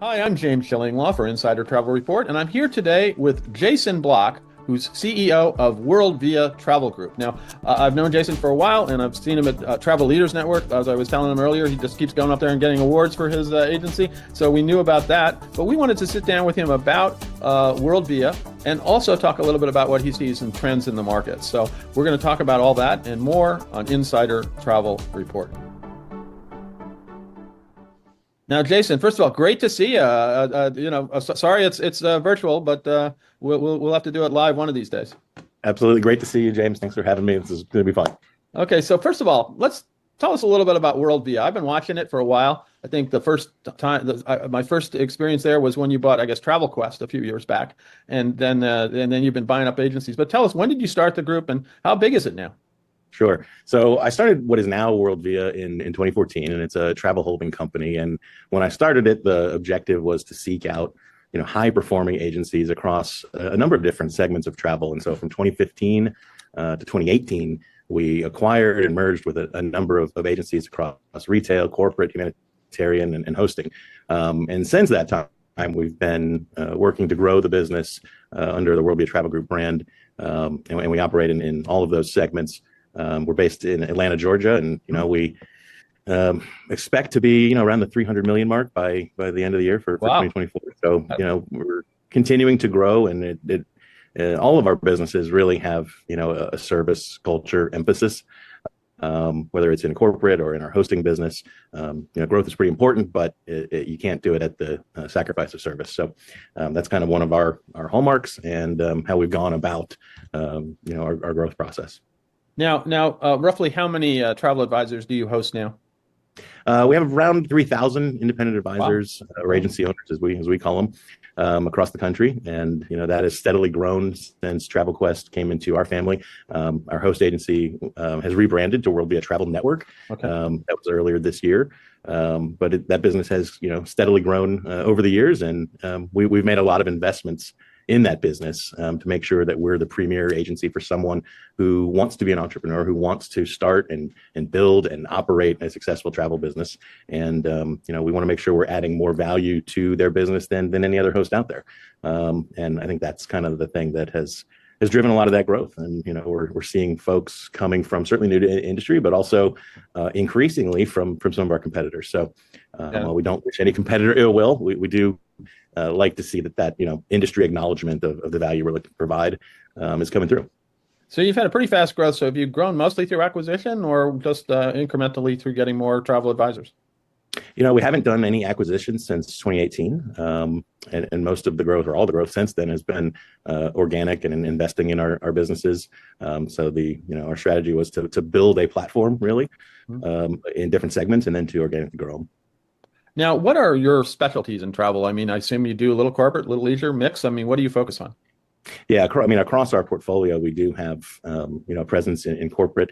Hi, I'm James Shillinglaw for Insider Travel Report, and I'm here today with Jason Block, who's CEO of WorldVia Travel Group. Now, I've known Jason for a while, and I've seen him at Travel Leaders Network. As I was telling him earlier, he just keeps going up there and getting awards for his agency, so we knew about that. But we wanted to sit down with him about WorldVia and also talk a little bit about what he sees in trends in the market. So we're going to talk about all that and more on Insider Travel Report. Now, Jason, first of all, great to see you. Sorry it's virtual, but we'll have to do it live one of these days. Absolutely. Great to see you, James. Thanks for having me. This is going to be fun. Okay, so first of all, let's tell us a little bit about WorldVia. I've been watching it for a while. I think the first time, my first experience there was when you bought, I guess, Travel Quest a few years back, and then you've been buying up agencies. But tell us, when did you start the group, and how big is it now? Sure. So I started what is now WorldVia in 2014, and it's a travel holding company. And when I started it, the objective was to seek out, high performing agencies across a number of different segments of travel. And so from 2015 to 2018, we acquired and merged with a number of agencies across retail, corporate, humanitarian, and hosting. And since that time, we've been working to grow the business under the WorldVia Travel Group brand, and we operate in all of those segments. We're based in Atlanta, Georgia, and we expect to be around the 300 million mark by the end of the year for 2024. So we're continuing to grow, and all of our businesses really have a service culture emphasis. Whether it's in corporate or in our hosting business, growth is pretty important, but you can't do it at the sacrifice of service. So that's kind of one of our hallmarks and how we've gone about our growth process. Now, roughly how many travel advisors do you host now? We have around 3,000 independent advisors or agency owners, as we call them, across the country, and that has steadily grown since TravelQuest came into our family. Our host agency has rebranded to WorldVia Travel Network. Okay. That was earlier this year, but that business has steadily grown over the years, and we've made a lot of investments in that business to make sure that we're the premier agency for someone who wants to be an entrepreneur, who wants to start and build and operate a successful travel business. And we want to make sure we're adding more value to their business than any other host out there. And I think that's kind of the thing that has driven a lot of that growth. And we're seeing folks coming from certainly new to industry, but also increasingly from some of our competitors. So while we don't wish any competitor ill will, we do like to see that industry acknowledgement of the value we're looking to provide is coming through. So you've had a pretty fast growth. So have you grown mostly through acquisition or just incrementally through getting more travel advisors? We haven't done any acquisitions since 2018, and most of the growth, or all the growth since then, has been organic and investing in our businesses. So our strategy was to build a platform really in different segments, and then to organically grow them. Now, what are your specialties in travel? I mean, I assume you do a little corporate, little leisure mix. I mean, what do you focus on? Yeah, across our portfolio, we do have presence in corporate.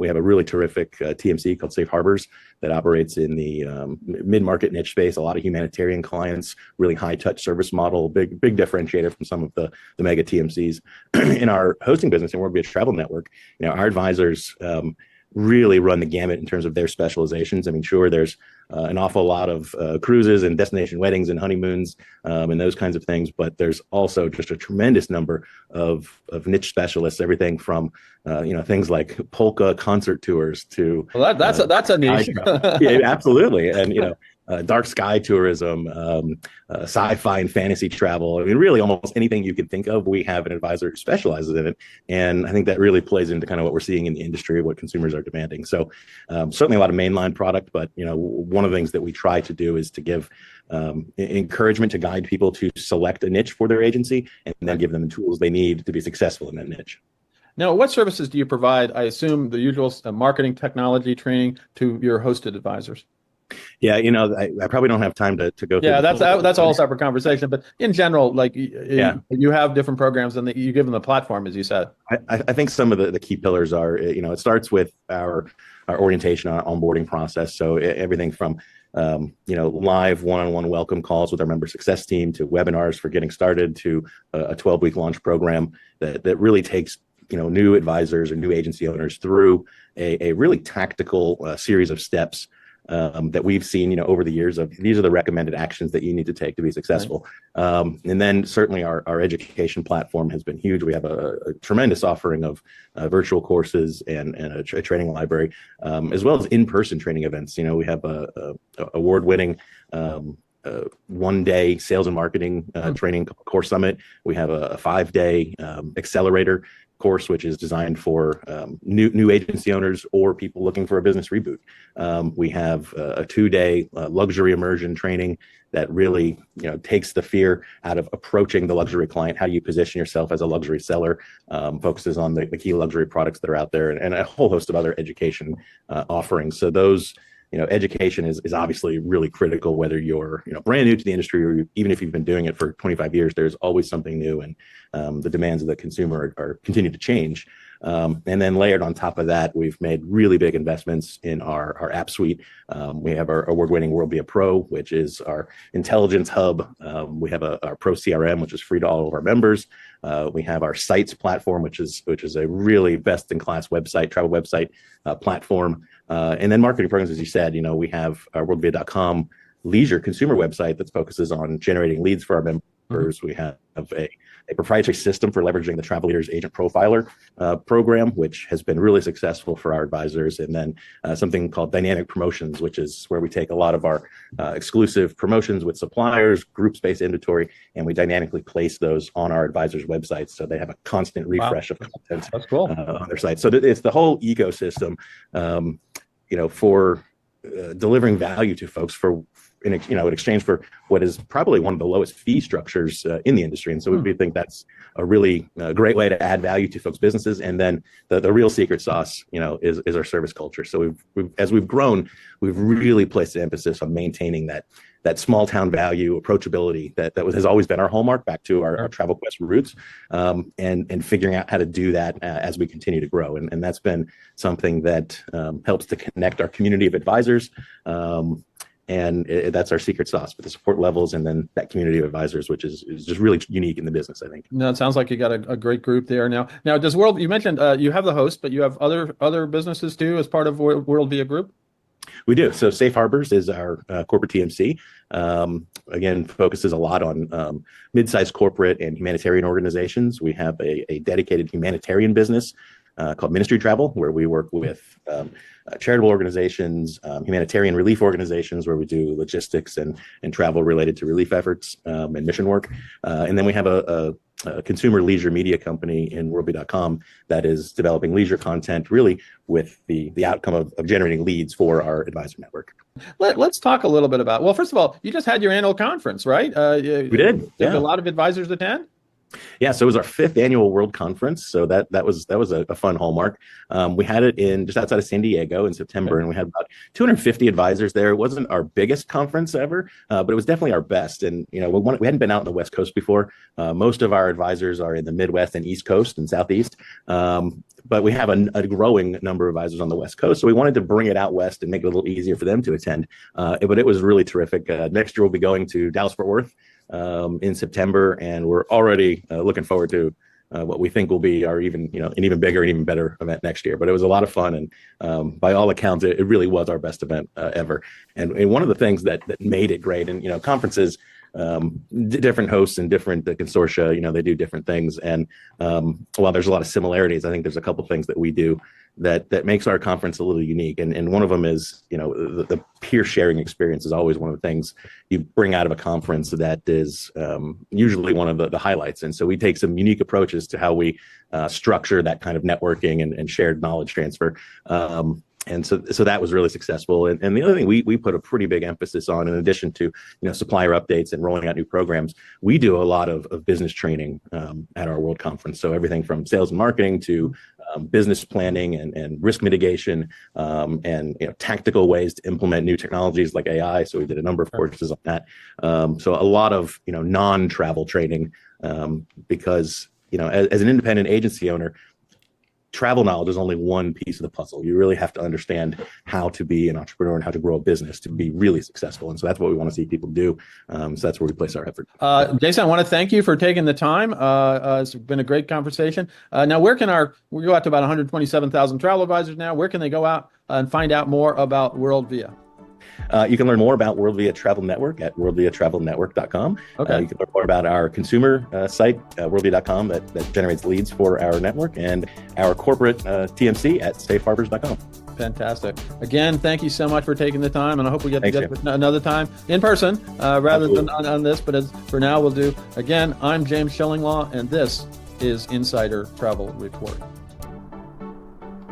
We have a really terrific TMC called Safe Harbors that operates in the mid-market niche space. A lot of humanitarian clients, really high-touch service model, big differentiator from some of the mega TMCs. In our hosting business, and WorldVia Travel Network, our advisors really run the gamut in terms of their specializations. I mean, sure, there's an awful lot of cruises and destination weddings and honeymoons and those kinds of things, but there's also just a tremendous number of niche specialists, everything from things like polka concert tours to that's a niche. Yeah, absolutely. And dark sky tourism, sci-fi and fantasy travel. I mean, really almost anything you can think of, we have an advisor who specializes in it. And I think that really plays into kind of what we're seeing in the industry, what consumers are demanding. So certainly a lot of mainline product, but one of the things that we try to do is to give encouragement to guide people to select a niche for their agency and then give them the tools they need to be successful in that niche. Now, what services do you provide? I assume the usual marketing, technology, training to your hosted advisors. Yeah, I probably don't have time to go through. Yeah, that's a whole separate conversation. But in general, you have different programs and you give them the platform, as you said. I think some of the key pillars are, it starts with our orientation, our onboarding process. So everything from live one-on-one welcome calls with our member success team to webinars for getting started to a 12-week launch program that really takes new advisors or new agency owners through a really tactical series of steps that we've seen, over the years of these are the recommended actions that you need to take to be successful. Right. And then certainly our education platform has been huge. We have a tremendous offering of virtual courses and a training library, as well as in-person training events. We have a award-winning one-day sales and marketing training course summit. We have a 5-day accelerator course, which is designed for new agency owners or people looking for a business reboot. We have a 2-day luxury immersion training that really takes the fear out of approaching the luxury client. How do you position yourself as a luxury seller? Focuses on the key luxury products that are out there, and a whole host of other education offerings. So those, education is obviously really critical, whether you're brand new to the industry or even if you've been doing it for 25 years. There's always something new, and the demands of the consumer are continue to change. And then layered on top of that, we've made really big investments in our app suite. We have our award-winning WorldVia Pro, which is our intelligence hub. We have our Pro CRM, which is free to all of our members. We have our sites platform, which is a really best-in-class travel website platform. And then marketing programs, as you said, we have our WorldVia.com leisure consumer website that focuses on generating leads for our members. Mm-hmm. We have a proprietary system for leveraging the Travel Leaders Agent Profiler program, which has been really successful for our advisors. And then something called Dynamic Promotions, which is where we take a lot of our exclusive promotions with suppliers, group space inventory, and we dynamically place those on our advisors' websites, so they have a constant refresh of content. That's cool. On their site. So it's the whole ecosystem, for delivering value to folks in exchange for what is probably one of the lowest fee structures in the industry. And so we think that's a really great way to add value to folks' businesses. And then the real secret sauce, is our service culture. So as we've grown, we've really placed an emphasis on maintaining that small town value, approachability that has always been our hallmark back to our Travel Quest roots, and figuring out how to do that as we continue to grow. And that's been something that helps to connect our community of advisors. And that's our secret sauce with the support levels, and then that community of advisors, which is just really unique in the business, I think. No, it sounds like you got a great group there. Now does you mentioned you have the host, but you have other businesses too as part of WorldVia Group? We do. So Safe Harbors is our corporate TMC. Again, focuses a lot on mid-sized corporate and humanitarian organizations. We have a dedicated humanitarian business called Ministry Travel, where we work with charitable organizations, humanitarian relief organizations, where we do logistics and travel related to relief efforts and mission work. And then we have a consumer leisure media company in WorldVia.com that is developing leisure content, really with the outcome of generating leads for our advisor network. Let's talk a little bit about, well, first of all, you just had your annual conference, right? We did. Did a lot of advisors attend? Yeah, so it was our 5th annual World Conference, so that was a fun hallmark. We had it in just outside of San Diego in September, and we had about 250 advisors there. It wasn't our biggest conference ever, but it was definitely our best. And we hadn't been out on the West Coast before. Most of our advisors are in the Midwest and East Coast and Southeast. But we have a growing number of advisors on the West Coast, so we wanted to bring it out west and make it a little easier for them to attend. But it was really terrific. Next year we'll be going to Dallas-Fort Worth in September, and we're already looking forward to what we think will be our an even bigger and even better event next year. But it was a lot of fun, and by all accounts, it really was our best event ever. And one of the things that made it great, and conferences, different hosts and different consortia, they do different things. And while there's a lot of similarities, I think there's a couple things that we do that makes our conference a little unique. And one of them is, the peer sharing experience is always one of the things you bring out of a conference that is usually one of the highlights. And so we take some unique approaches to how we structure that kind of networking and shared knowledge transfer. And so that was really successful. And the other thing we put a pretty big emphasis on, in addition to supplier updates and rolling out new programs, we do a lot of business training at our World Conference. So everything from sales and marketing to business planning and risk mitigation, and tactical ways to implement new technologies like AI. So we did a number of courses on that. So a lot of non-travel training, because as an independent agency owner, travel knowledge is only one piece of the puzzle. You really have to understand how to be an entrepreneur and how to grow a business to be really successful. And so that's what we want to see people do. So that's where we place our effort. Jason, I want to thank you for taking the time. It's been a great conversation. Now, we go out to about 127,000 travel advisors now. Where can they go out and find out more about WorldVia? You can learn more about WorldVia Travel Network at worldviatravelnetwork.com. Okay. You can learn more about our consumer site, worldvia.com, that generates leads for our network, and our corporate TMC at safeharbors.com. Fantastic. Again, thank you so much for taking the time, and I hope we get Thanks, together another time in person rather Absolutely. than on this, but for now we'll do. Again, I'm James Schillinglaw, and this is Insider Travel Report.